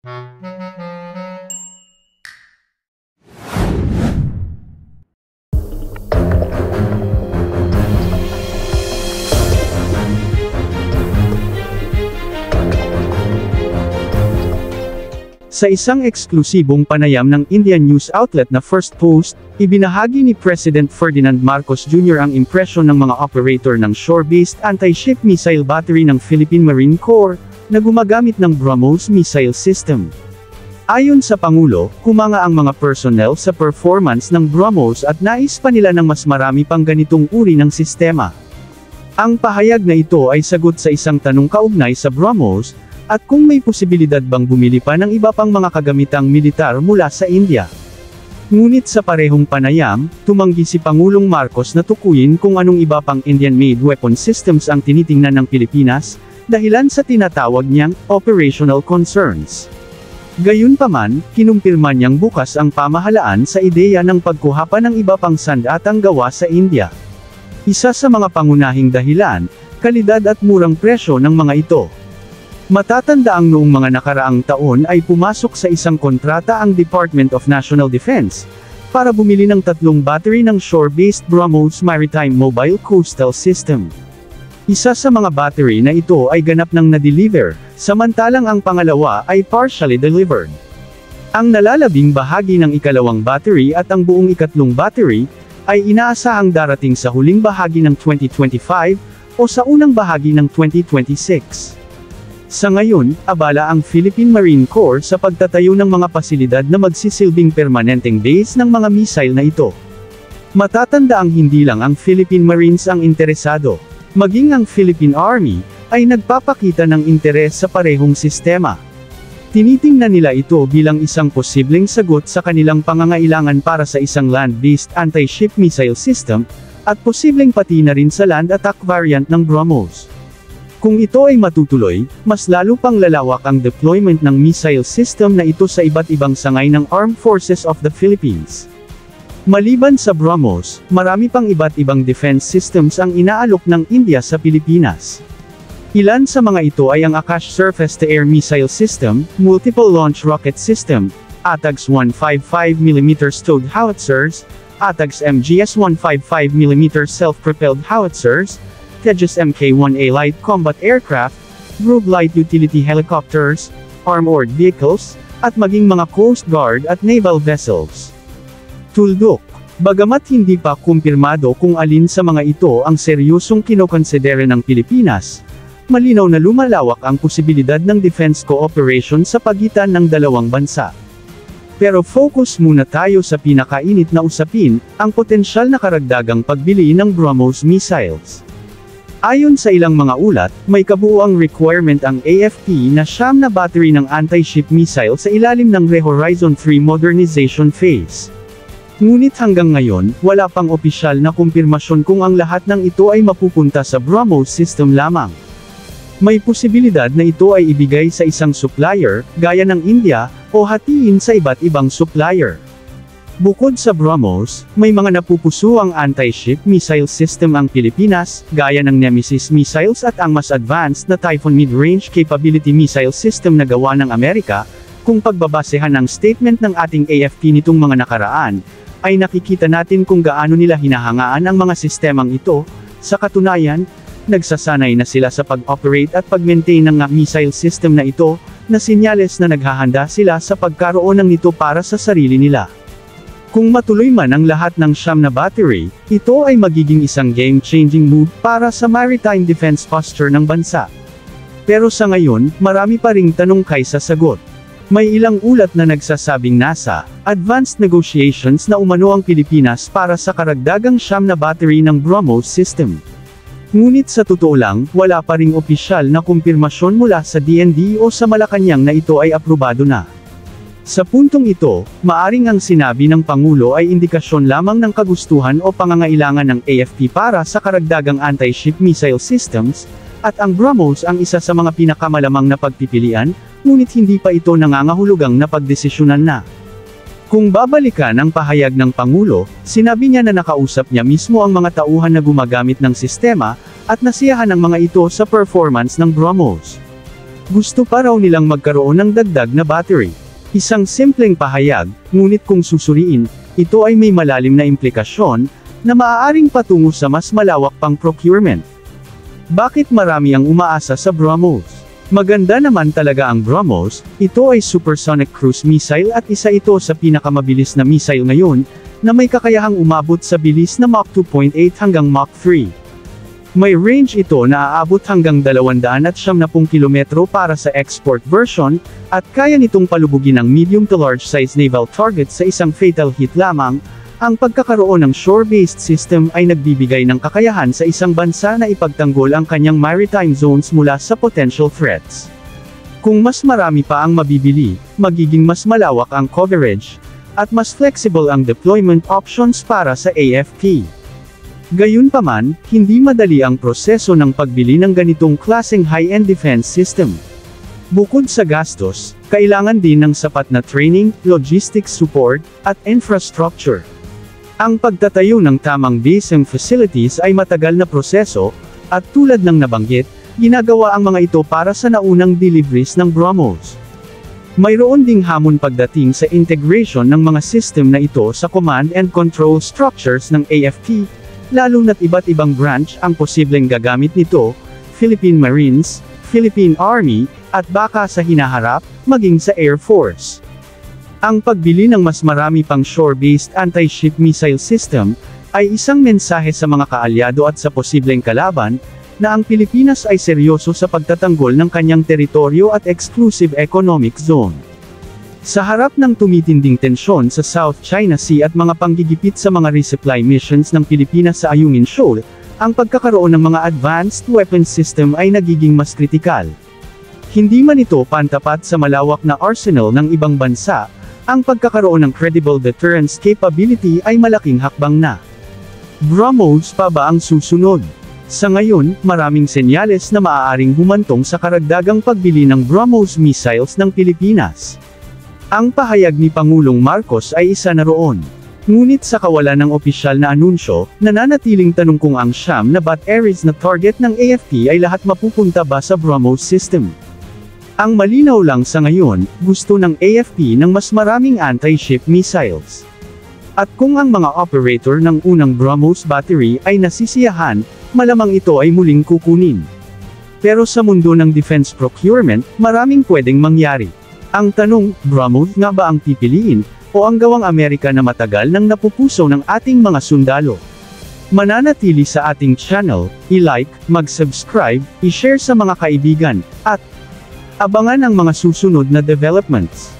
Sa isang eksklusibong panayam ng Indian news outlet na First Post, ibinahagi ni President Ferdinand Marcos Jr. ang impresyon ng mga operator ng shore-based anti-ship missile battery ng Philippine Marine Corps, na gumagamit ng BrahMos missile system. Ayon sa Pangulo, humanga ang mga personnel sa performance ng BrahMos at nais pa nila ng mas marami pang ganitong uri ng sistema. Ang pahayag na ito ay sagot sa isang tanong kaugnay sa BrahMos, at kung may posibilidad bang bumili pa ng iba pang mga kagamitang militar mula sa India. Ngunit sa parehong panayam, tumanggi si Pangulong Marcos na tukuyin kung anong iba pang Indian-made weapon systems ang tinitingnan ng Pilipinas, dahilan sa tinatawag niyang operational concerns. Gayunpaman, kinumpirma niyang bukas ang pamahalaan sa ideya ng pagkuha pa ng iba pang sandatang gawa sa India. Isa sa mga pangunahing dahilan, kalidad at murang presyo ng mga ito. Matatandaang noong mga nakaraang taon ay pumasok sa isang kontrata ang Department of National Defense, para bumili ng 3 battery ng shore-based BrahMos Maritime Mobile Coastal System. Isa sa mga battery na ito ay ganap ng na-deliver, samantalang ang pangalawa ay partially delivered. Ang nalalabing bahagi ng ikalawang battery at ang buong ikatlong battery, ay inaasahang darating sa huling bahagi ng 2025, o sa unang bahagi ng 2026. Sa ngayon, abala ang Philippine Marine Corps sa pagtatayo ng mga pasilidad na magsisilbing permanenteng base ng mga missile na ito. Matatandaang hindi lang ang Philippine Marines ang interesado, maging ang Philippine Army, ay nagpapakita ng interes sa parehong sistema. Tinitingnan nila ito bilang isang posibleng sagot sa kanilang pangangailangan para sa isang land-based anti-ship missile system, at posibleng pati na rin sa land attack variant ng BrahMos. Kung ito ay matutuloy, mas lalo pang lalawak ang deployment ng missile system na ito sa iba't ibang sangay ng Armed Forces of the Philippines. Maliban sa BrahMos, marami pang iba't ibang defense systems ang inaalok ng India sa Pilipinas. Ilan sa mga ito ay ang Akash Surface-to-Air Missile System, Multiple Launch Rocket System, ATAGS 155mm Stowed Howitzers, ATAGS MGS 155mm Self-Propelled Howitzers, Tejas Mk-1A Light Combat Aircraft, Grove Light Utility Helicopters, Armored Vehicles, at maging mga Coast Guard at Naval Vessels. Tuldok. Bagamat hindi pa kumpirmado kung alin sa mga ito ang seryosong kinokonsidera ng Pilipinas, malinaw na lumalawak ang posibilidad ng defense cooperation sa pagitan ng dalawang bansa. Pero focus muna tayo sa pinakainit na usapin, ang potensyal na karagdagang pagbili ng BrahMos missiles. Ayon sa ilang mga ulat, may kabuuang requirement ang AFP na 9 na battery ng anti-ship missile sa ilalim ng Re-Horizon 3 modernization phase. Ngunit hanggang ngayon, wala pang opisyal na kumpirmasyon kung ang lahat ng ito ay mapupunta sa BrahMos system lamang. May posibilidad na ito ay ibigay sa isang supplier, gaya ng India, o hatiin sa iba't ibang supplier. Bukod sa BrahMos, may mga napupusuang anti-ship missile system ang Pilipinas, gaya ng Nemesis missiles at ang mas advanced na Typhoon Mid-Range Capability Missile System na gawa ng Amerika. Kung pagbabasehan ng statement ng ating AFP nitong mga nakaraan, ay nakikita natin kung gaano nila hinahangaan ang mga sistemang ito. Sa katunayan, nagsasanay na sila sa pag-operate at pag-maintain ng missile system na ito, na sinyales na naghahanda sila sa pagkaroon ng nito para sa sarili nila. Kung matuloy man ang lahat ng 9 na battery, ito ay magiging isang game-changing move para sa maritime defense posture ng bansa. Pero sa ngayon, marami pa ring tanong kaysa sagot. May ilang ulat na nagsasabing nasa advanced negotiations na umano ang Pilipinas para sa karagdagang 9 na battery ng BrahMos system. Ngunit sa totoo lang, wala pa ring opisyal na kumpirmasyon mula sa DND o sa Malacanang na ito ay aprobado na. Sa puntong ito, maaring ang sinabi ng Pangulo ay indikasyon lamang ng kagustuhan o pangangailangan ng AFP para sa karagdagang anti-ship missile systems, at ang BrahMos ang isa sa mga pinakamalamang na pagpipilian, ngunit hindi pa ito nangangahulugang na pagdesisyonan na. Kung babalikan ang pahayag ng Pangulo, sinabi niya na nakausap niya mismo ang mga tauhan na gumagamit ng sistema, at nasiyahan ang mga ito sa performance ng BrahMos. Gusto pa raw nilang magkaroon ng dagdag na battery. Isang simpleng pahayag, ngunit kung susuriin, ito ay may malalim na implikasyon, na maaaring patungo sa mas malawak pang procurement. Bakit marami ang umaasa sa BrahMos? Maganda naman talaga ang BrahMos, ito ay supersonic cruise missile at isa ito sa pinakamabilis na missile ngayon, na may kakayahang umabot sa bilis na Mach 2.8 hanggang Mach 3. May range ito na aabot hanggang 270 kilometro para sa export version, at kaya nitong palubugin ang medium to large size naval target sa isang fatal hit lamang. Ang pagkakaroon ng shore-based system ay nagbibigay ng kakayahan sa isang bansa na ipagtanggol ang kanyang maritime zones mula sa potential threats. Kung mas marami pa ang mabibili, magiging mas malawak ang coverage, at mas flexible ang deployment options para sa AFP. Gayunpaman, hindi madali ang proseso ng pagbili ng ganitong klaseng high-end defense system. Bukod sa gastos, kailangan din ng sapat na training, logistics support, at infrastructure. Ang pagtatayo ng tamang base and facilities ay matagal na proseso, at tulad ng nabanggit, ginagawa ang mga ito para sa naunang deliveries ng BrahMos. Mayroon ding hamon pagdating sa integration ng mga system na ito sa command and control structures ng AFP, lalo na't iba't ibang branch ang posibleng gagamit nito, Philippine Marines, Philippine Army, at baka sa hinaharap, maging sa Air Force. Ang pagbili ng mas marami pang shore-based anti-ship missile system, ay isang mensahe sa mga kaalyado at sa posibleng kalaban, na ang Pilipinas ay seryoso sa pagtatanggol ng kanyang teritoryo at exclusive economic zone. Sa harap ng tumitinding tensyon sa South China Sea at mga panggigipit sa mga resupply missions ng Pilipinas sa Ayungin Shoal, ang pagkakaroon ng mga advanced weapons system ay nagiging mas kritikal. Hindi man ito pantapat sa malawak na arsenal ng ibang bansa, ang pagkakaroon ng credible deterrence capability ay malaking hakbang na. BrahMos pa ba ang susunod? Sa ngayon, maraming senyales na maaaring humantong sa karagdagang pagbili ng BrahMos missiles ng Pilipinas. Ang pahayag ni Pangulong Marcos ay isa na roon. Ngunit sa kawalan ng opisyal na anunsyo, nananatiling tanong kung ang siyam na batteries na target ng AFP ay lahat mapupunta ba sa BrahMos system. Ang malinaw lang sa ngayon, gusto ng AFP ng mas maraming anti-ship missiles. At kung ang mga operator ng unang BrahMos battery ay nasisiyahan, malamang ito ay muling kukunin. Pero sa mundo ng defense procurement, maraming pwedeng mangyari. Ang tanong, BrahMos nga ba ang pipiliin, o ang gawang Amerika na matagal nang napupuso ng ating mga sundalo? Mananatili sa ating channel, i-like, mag-subscribe, i-share sa mga kaibigan, at abangan ang mga susunod na developments.